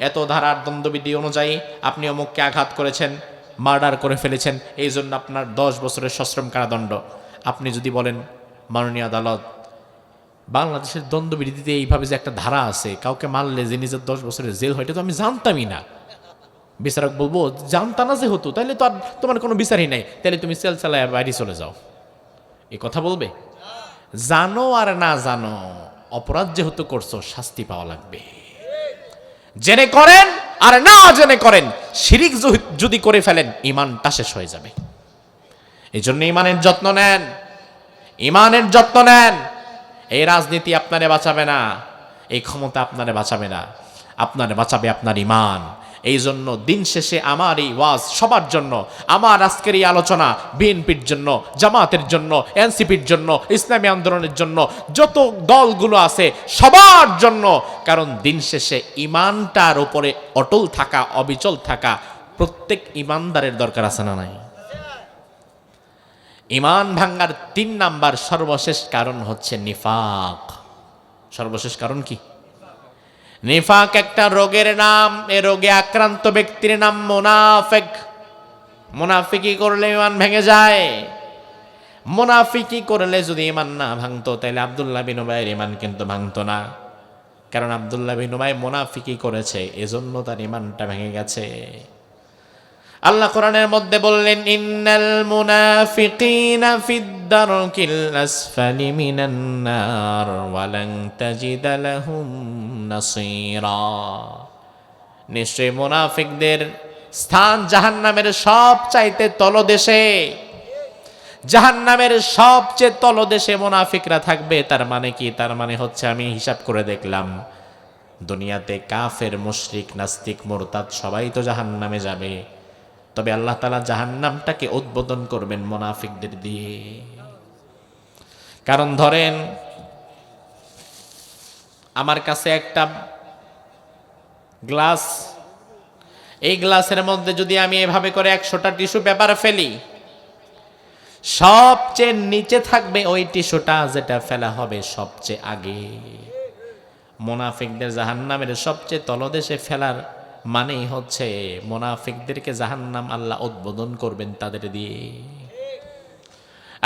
এত ধারার দণ্ডবিধি অনুযায়ী আপনি অমুককে আঘাত করেছেন, মার্ডার করে ফেলেছেন, এই জন্য আপনার 10 বছরের সশ্রম কারাদণ্ড। আপনি যদি বলেন মাননীয় আদালত, বাংলাদেশের দণ্ডবিধিতে এইভাবে যে একটা ধারা আছে, কাউকে মারলে যে নিজের 10 বছরের জেল হয়, এটা তো আমি জানতামই না। বিচারক বলবো জানতা না যে হতো, তাহলে তো আর তোমার কোনো বিচারই নাই, তাহলে তুমি সেল চালায় বাইরে চলে যাও। এই কথা বলবে? জানো আর না জানো, অপরাধ যেহেতু করছো শাস্তি পাওয়া লাগবে। জেনে করেন আর না জেনে করেন, শিরিক যদি করে ফেলেন ঈমানটা শেষ হয়ে যাবে। এই জন্য ঈমানের যত্ন নেন, ঈমানের যত্ন নেন। এই রাজনীতি আপনারে বাঁচাবে না, এই ক্ষমতা আপনারে বাঁচাবে না, আপনারে বাঁচাবে আপনার ঈমান। এই জন্য দিন শেষে আমার এই ওয়াজ সবার জন্য, আমার আজকের এই আলোচনা বিএনপির জন্য, জামাতের জন্য, এনসিপির জন্য, ইসলামী আন্দোলনের জন্য, যত দলগুলো আছে সবার জন্য। কারণ দিন শেষে ঈমানটার উপরে অটল থাকা, অবিচল থাকা প্রত্যেক ঈমানদারের দরকার আছে না নাই? ঈমান ভাঙার 3 নাম্বার সর্বশেষ কারণ হচ্ছে নিফাক। সর্বশেষ কারণ কি? নিফাক একটা রোগের নাম, এ রোগে আক্রান্ত ব্যক্তির নাম মুনাফিক। মুনাফিকি করলে ঈমান ভেঙে যায়। মুনাফিকি করলে যদি ঈমান না ভাঙতো, তাহলে আব্দুল্লাহ বিন উবাইয়ের ঈমান কিন্তু ভাঙতো না। কারণ আব্দুল্লাহ বিন উবাই মুনাফিকি করেছে, এজন্য তার ঈমানটা ভেঙে গেছে। আল্লাহ কোরআনের মধ্যে বললেন ইন্নাল মুনাফিকিনা ফিদ দারকিল আসফালি মিনান নার ওয়া লান তাজিদা লাহুম নাসীরা। নিশ্চয়ই মুনাফিকদের স্থান জাহান্নামের সবচাইতে তলদেশে। জাহান্নামের সবচেয়ে তলদেশে মুনাফিকরা থাকবে। তার মানে কি? তার মানে হচ্ছে আমি হিসাব করে দেখলাম, দুনিয়াতে কাফের, মুশরিক, নাস্তিক, মুরতাদ সবাই তো জাহান্নামে যাবে, তবে আল্লাহ তাআলা জাহান্নামটাকে উদ্বোধন করবেন মুনাফিকদের দিয়ে। কারণ ধরেন আমার কাছে একটা গ্লাস, এই গ্লাসের মধ্যে যদি আমি এভাবে করে 100টা টিস্যু পেপার ফেলি, সবচেয়ে নিচে থাকবে ওই টিস্যুটা যেটা ফেলা হবে সবচেয়ে আগে। মুনাফিকদের জাহান্নামের সবচেয়ে তলদেশে ফেলার মানেই হচ্ছে মুনাফিকদেরকে জাহান্নাম আল্লাহ উদ্বোধন করবেন তাদের দিয়ে।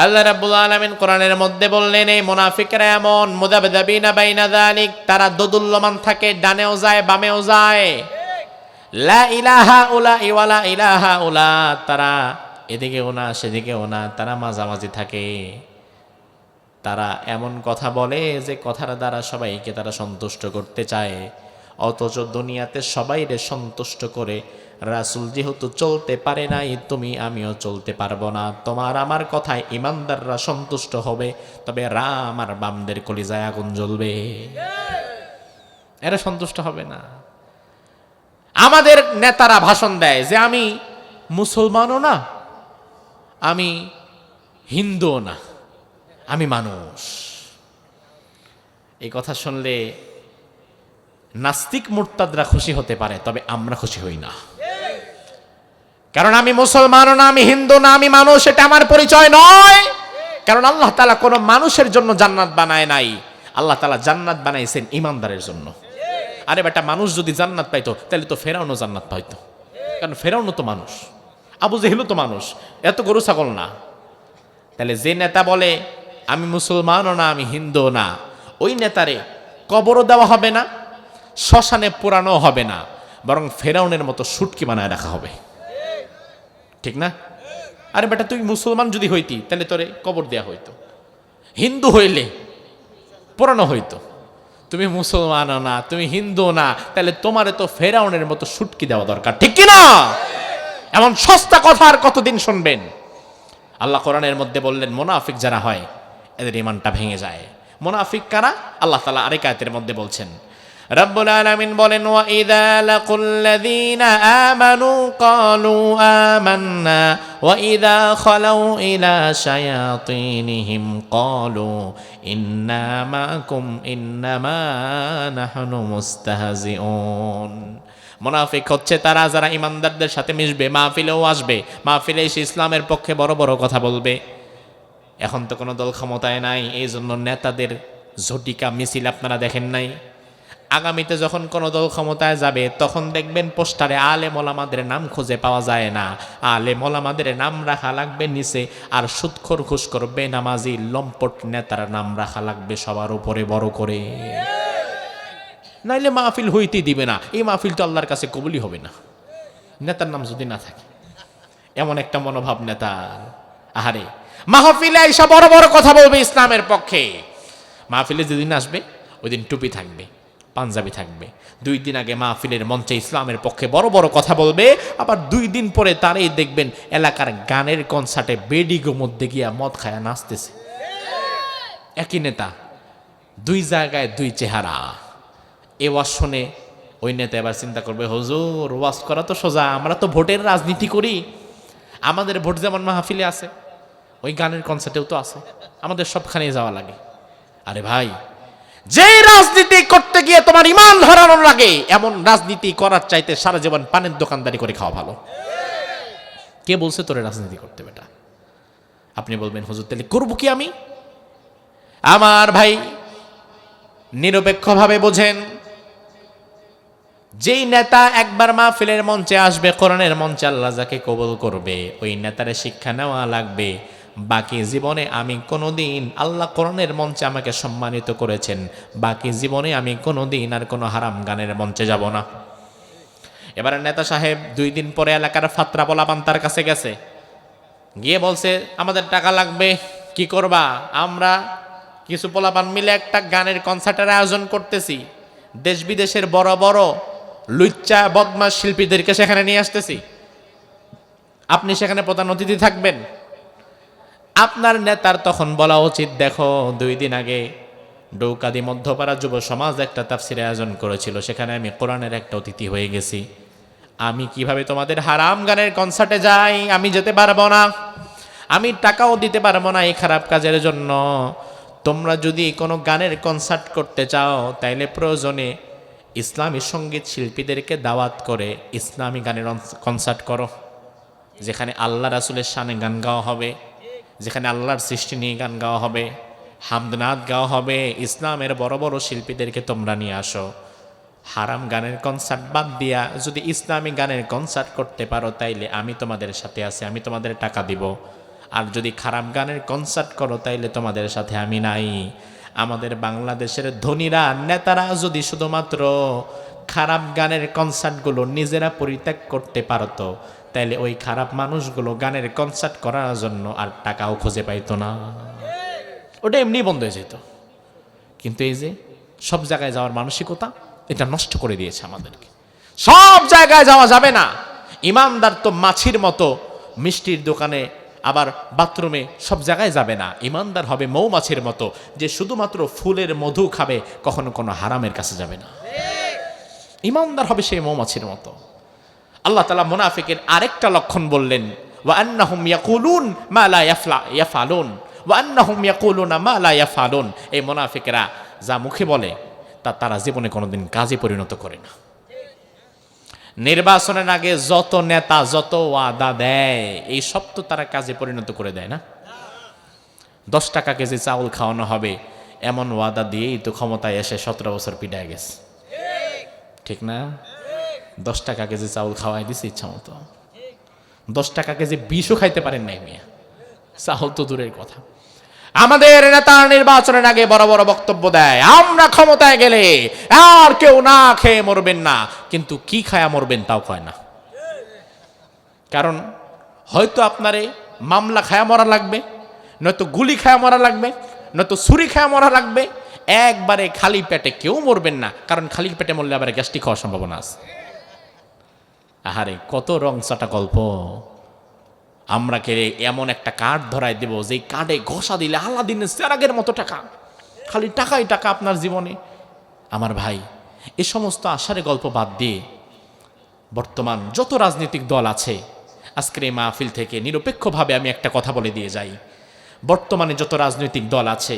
আল্লাহ রাব্বুল আলামিন কোরআনের মধ্যে বললেন এই মুনাফিকরা এমন মুযাবযাবিনা বাইনা যালিক, তারা দোদুল্যমান থাকে, ডানেও যায় বামেও যায়। লা ইলাহা উলা ওয়ালা ইলাহা উলা, তারা এদিকেও না সেদিকেও না, তারা মাঝামাঝি থাকে। তারা এমন কথা বলে যে কথার দ্বারা সবাইকে তারা সন্তুষ্ট করতে চায়, অথচ দুনিয়াতে সবাইরে সন্তুষ্ট করে রাসূল যেহেতু চলতে পারে নাই, তুমি আমিও চলতে পারবো না। তোমার আমার কথায় ইমানদাররা সন্তুষ্ট হবে, তবে রাম আর বামদের কলিজায় আগুন জ্বলবে, এরা সন্তুষ্ট হবে না। আমাদের নেতারা ভাষণ দেয় যে আমি মুসলমানও না, আমি হিন্দুও না, আমি মানুষ। এই কথা শুনলে নাস্তিক মুরতাদরা খুশি হতে পারে, তবে আমরা খুশি হই না। কারণ আমি মুসলমানও না, আমি হিন্দু না, আমি মানুষ, এটা আমার পরিচয় নয়। কারণ আল্লাহ তাআলা কোনো মানুষের জন্য জান্নাত বানায় নাই, আল্লাহ তাআলা জান্নাত বানাইছেন ইমানদারের জন্য। আরে বেটা, মানুষ যদি জান্নাত পাইতো তাহলে তো ফেরাউনও জান্নাত পাইতো, কারণ ফেরাউনও তো মানুষ, আবু জেহেলও তো মানুষ, এত গরু ছাগল না। তাহলে যে নেতা বলে আমি মুসলমানও না, আমি হিন্দু না, ওই নেতারে কবরও দেওয়া হবে না, শ্মশানে পোড়ানো হবে না, বরং ফেরাউনের মতো সুটকি বানায় রাখা হবে, ঠিক না? আরে বেটা, তুই মুসলমান যদি হইতি তাহলে তোরে কবর দেয়া হইতো, হিন্দু হইলে পোড়ানো হইতো। তুমি মুসলমানও না, তুমি হিন্দু না, তাহলে তোমারে তো ফেরাউনের মতো সুটকি দেওয়া দরকার, ঠিক কিনা? এমন সস্তা কথা আর কতদিন শুনবেন? আল্লাহ কোরআনের মধ্যে বললেন, মুনাফিক যারা হয় এদের ঈমানটা ভেঙে যায়। মুনাফিক কারা? আল্লাহ তাআলা আরেক আয়াতের মধ্যে বলছেন, রব্বুল আলামিন বলেন, ওয়া ইযা লাকুল্লাযীনা আমানু ক্বালু আমান্না ওয়া ইযা খালাউ ইলা শায়াতিনহিম ক্বালু ইন্না মাআকুম ইন্নামা নাহনু মুস্তাহজিউন। মুনাফিক হচ্ছে তারা যারা ইমানদারদের সাথে মিশবে, মাহফিলেও আসবে, মাহফিলে এসে ইসলামের পক্ষে বড় বড় কথা বলবে। এখন তো কোনো দল ক্ষমতায় নাই, এই জন্য নেতাদের ঝটিকা মিছিল আপনারা দেখেন নাই। আগামীতে যখন কোনো দল ক্ষমতায় যাবে তখন দেখবেন পোস্টারে আলেম ওলামাদের নাম খুঁজে পাওয়া যায় না, আলেম ওলামাদের নাম রাখা লাগবে নিচে, আর সুদখোর ঘুষখোর বেনামাজি লম্পট নেতার নাম রাখা লাগবে সবার উপরে বড় করে। নাইলে মাহফিল হইতেই দিবে না। এই মাহফিল তো আল্লাহর কাছে কবুলই হবে না, নেতার নাম যদি না থাকে। এমন একটা মনোভাব নেতার। আহারে, মাহফিলে আইসা বড় বড় কথা বলবে ইসলামের পক্ষে। মাহফিলে যেদিন আসবে ওই দিন টুপি থাকবে, পাঞ্জাবি থাকবে। 2 দিন আগে মাহফিলের মঞ্চে ইসলামের পক্ষে বড় বড় কথা বলবে, আবার 2 দিন পরে তারই দেখবেন এলাকার গানের কনসার্টে বেডিগো মধ্যে গিয়া মদ খায়া নাচতেছে। একই নেতা, 2 জায়গায় 2 চেহারা। এ ওয়াজ শুনে ওই নেতা এবার চিন্তা করবে, হুজুর ওয়াজ করা তো সোজা, আমরা তো ভোটের রাজনীতি করি, আমাদের ভোট যেমন মাহফিলে আছে ওই গানের কনসার্টেও তো আছে, আমাদের সবখানে যাওয়া লাগে। আরে ভাই, যেই রাজনীতি করতে গিয়ে তোমার ঈমান হারানোর লাগে, এমন রাজনীতি করার চাইতে সারা জীবন পানের দোকানদারি করে খাওয়া ভালো। কে বলছে তোরে রাজনীতি করতে বেটা? আপনি বলবেন, হুজুর তাহলে করবো কি আমি? আমার ভাই, নিরপেক্ষভাবে বোঝেন, যেই নেতা একবার মাহফিলের মঞ্চে আসবে, কোরআনের মঞ্চে আল্লাহ যাকে কবুল করবে, ওই নেতারে শিক্ষা নেওয়া লাগবে। বাকি জীবনে আমি কোনোদিন, আল্লাহ কোরআনের মঞ্চে আমাকে সম্মানিত করেছেন, বাকি জীবনে আমি কোনোদিন আর কোনো হারাম গানের মঞ্চে যাব না। এবারে নেতা সাহেব 2 দিন পরে এলাকার ফাত্রা পোলাপান তার কাছে গেছে, গিয়ে বলছে, আমাদের টাকা লাগবে, কি করবা? আমরা কিছু পোলাপান মিলে একটা গানের কনসার্টের আয়োজন করতেছি, দেশ বিদেশের বড় বড় লুচ্চা বদমাশ শিল্পীদেরকে সেখানে নিয়ে আসতেছি, আপনি সেখানে প্রধান অতিথি থাকবেন। আপনার নেতার তখন বলা উচিত, দেখো 2 দিন আগে ডৌকাদি মধ্যপাড়া যুব সমাজ একটা তাফসিরের আয়োজন করেছিল, সেখানে আমি কোরআনের একটা অতিথি হয়ে গেছি, আমি কিভাবে তোমাদের হারাম গানের কনসার্টে যাই? আমি যেতে পারবো না, আমি টাকাও দিতে পারবো না এই খারাপ কাজের জন্য। তোমরা যদি কোনো গানের কনসার্ট করতে চাও তাইলে প্রয়োজনে ইসলামী সঙ্গীত শিল্পীদেরকে দাওয়াত করে ইসলামী গানের কনসার্ট করো, যেখানে আল্লাহ রাসূলের শানে গান গাওয়া হবে, যেখানে আল্লাহর সৃষ্টি নিয়ে গান গাওয়া হবে, হামদনাদ গাওয়া হবে। ইসলামের বড় বড় শিল্পীদেরকে তোমরা নিয়ে আসো। হারাম গানের কনসার্ট বাদ দিয়া যদি ইসলামী গানের কনসার্ট করতে পারো তাইলে আমি তোমাদের সাথে আছি, আমি তোমাদের টাকা দিব। আর যদি খারাপ গানের কনসার্ট করো তাইলে তোমাদের সাথে আমি নাই। আমাদের বাংলাদেশের ধনীরা নেতারা যদি শুধুমাত্র খারাপ গানের কনসার্টগুলো নিজেরা পরিত্যাগ করতে পারতো তাইলে ওই খারাপ মানুষগুলো গানের কনসার্ট করার জন্য আর টাকাও খুঁজে পাইতো না, ওটা এমনি বন্ধ হয়ে যেত। কিন্তু এই যে সব জায়গায় যাওয়ার মানসিকতা, এটা নষ্ট করে দিয়েছে আমাদেরকে। সব জায়গায় যাওয়া যাবে না। ইমানদার তো মাছির মতো মিষ্টির দোকানে আবার বাথরুমে সব জায়গায় যাবে না। ইমানদার হবে মৌমাছির মতো, যে শুধুমাত্র ফুলের মধু খাবে, কখনো কোনো হারামের কাছে যাবে না। ইমানদার হবে সেই মৌমাছির মতো। আল্লাহ তাআলা মুনাফিকের আরেকটা লক্ষণ বললেন, ওয়া আন্নাহুম ইয়াকুলুন মা লা ইয়াফআলুন, ওয়া আন্নাহুম ইয়াকুলুনা মা লা ইয়াফআলুন। এই মুনাফিকেরা যা মুখে বলে তা তারা জীবনে কোনোদিন কাজে পরিণত করে না। নির্বাচনের আগে যত নেতা যত ওয়াদা দেয়, এই সব তো তারা কাজে পরিণত করে দেয় না। 10 টাকা কেজি চাউল খাওয়ানো হবে এমন ওয়াদা দিয়েই তো ক্ষমতায় এসে 17 বছর পিটায় গেছে, ঠিক না? 10 টাকা কেজি চাউল খাওয়াই দিছে ইচ্ছা মতো। 10 টাকা কেজি বিষও খাইতে পারেন নাই মিয়া, চাউল তো দূরের কথা। আমাদের নেতা নির্বাচনের আগে বড় বড় বক্তব্য দেয়, আমরা ক্ষমতায় গেলে আর কেউ না খেয়ে মরবেন না, কিন্তু কি খায়া মরবেন তাও কয় না। কারণ হয়তো আপনারে মামলা খায়া মরা লাগবে, নয়তো গুলি খায়া মরা লাগবে, নয়তো ছুরি খায়া মরা লাগবে। একবারে খালি পেটে কেউ মরবেন না, কারণ খালি পেটে মরলে আবার গ্যাস্ট্রিক হওয়ার সম্ভাবনা আছে। আহারে কত রং চাটা গল্প। আমরা কে এমন একটা কার্ড ধরাই দেব, যে কার্ডে ঘষা দিলে আলাদিনের চেরাগের মতো টাকা, খালি টাকাই টাকা আপনার জীবনে। আমার ভাই, এ সমস্ত আশারে গল্প বাদ দিয়ে বর্তমান যত রাজনৈতিক দল আছে, আজকের এই মাহফিল থেকে নিরপেক্ষভাবে আমি একটা কথা বলে দিয়ে যাই। বর্তমানে যত রাজনৈতিক দল আছে,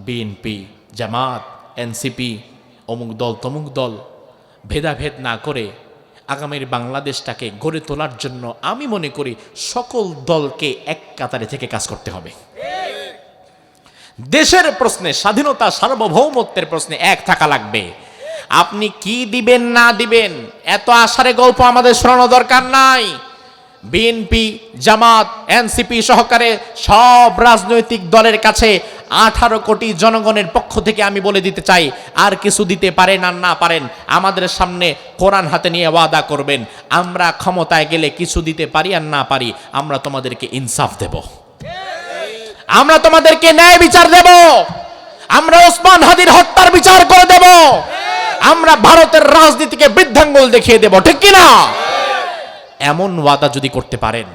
বিএনপি, জামাত, এনসিপি, অমুক দল তমুক দল, ভেদাভেদ না করে আগামীর বাংলাদেশটাকে গড়ে তোলার জন্য আমি মনে করি সকল দলকে এক কাতারে থেকে কাজ করতে হবে। দেশের প্রশ্নে, স্বাধীনতা সার্বভৌমত্বের প্রশ্নে এক থাকা লাগবে। আপনি কি দিবেন না দিবেন এত আশারে গল্প আমাদের শোনানো দরকার নাই। বিএনপি, জামাত, এনসিপি সহকারে সব রাজনৈতিক দলের কাছে 18 কোটি জনগণের পক্ষ থেকে আমি বলে দিতে চাই, আর কিছু দিতে পারেন আর না পারেন, আমাদের সামনে কোরআন হাতে নিয়ে ওয়াদা করবেন, আমরা ক্ষমতায় গেলে কিছু দিতে পারি আর না পারি, আমরা তোমাদেরকে ইনসাফ দেব, আমরা তোমাদেরকে ন্যায় বিচার দেব, আমরা ওসমান হাদির হত্যার বিচার করে দেব, আমরা ভারতের রাজনীতিকে বৃদ্ধাঙ্গুল দেখিয়ে দেব, ঠিক কিনা? এমন ওয়াদা যদি করতে পারেন,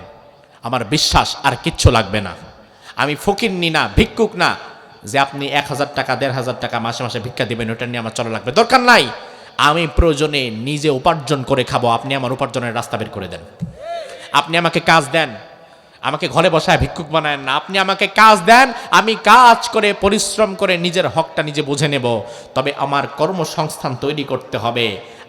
আমার বিশ্বাস আর কিচ্ছু লাগবে না। আমি ফকিরনি না, ভিক্ষুক না, যে আপনি 1000 টাকা 1500 টাকা মাসে মাসে ভিক্ষা দিবেন, ওটা নিয়ে আমার চলা লাগবে, দরকার নাই। আমি প্রয়োজনে নিজে উপার্জন করে খাবো, আপনি আমার উপার্জনের রাস্তা বের করে দেন। আপনি আমাকে কাজ দেন, আমাকে ঘরে বসায় ভিক্ষুক বানায় না, আপনি আমাকে কাজ দেন, আমি কাজ করে পরিশ্রম করে নিজের হকটা নিজে বুঝে নেব। তবে আমার কর্মসংস্থান তৈরি করতে হবে,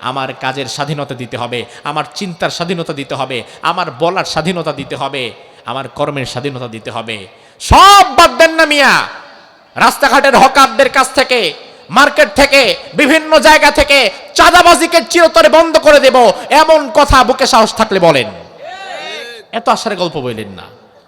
আমার কাজের স্বাধীনতা দিতে হবে, আমার চিন্তার স্বাধীনতা দিতে হবে, আমার বলার স্বাধীনতা দিতে হবে, আমার কর্মের স্বাধীনতা দিতে হবে। সব বাদ দেন না মিয়া। রাস্তাঘাটের হকারদের কাছ থেকে, মার্কেট থেকে, বিভিন্ন জায়গা থেকে চাঁদাবাজিকে চিরতরে বন্ধ করে দেব, এমন কথা বুকে সাহস থাকলে বলেন। এত আশার গল্প বললেন না।